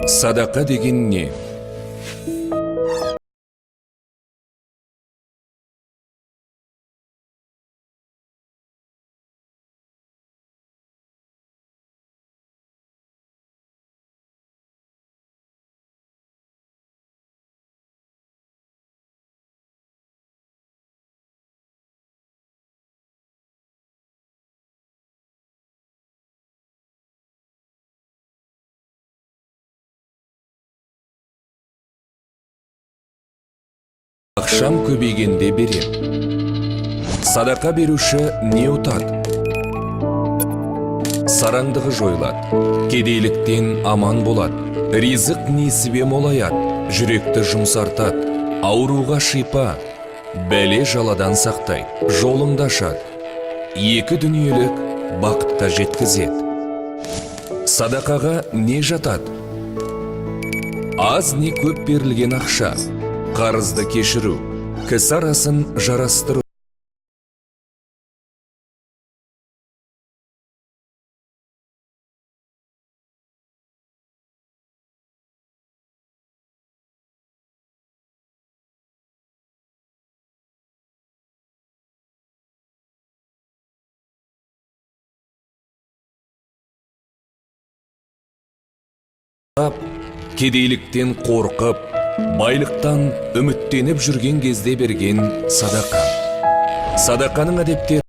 Садақа деген не? Ақшам көбейгенде берем. Садақа беруші не ұтады? Сараңдығы жойылады, кедейліктен аман болады, ризық несібе молаяды, жүректі жұмсартады, ауруға шипа, бәле жаладан сақтайды, жолыңды ашады, екі дүниелік бақытқа жеткізеді. Садақаға не жатады? Аз не көп берілген ақша, қарызды кешіру, кісі арасын жарастыру. Кедейліктен қорқып, байлықтан үміттеніп жүрген кезде берген садақа. Садақаның әдептері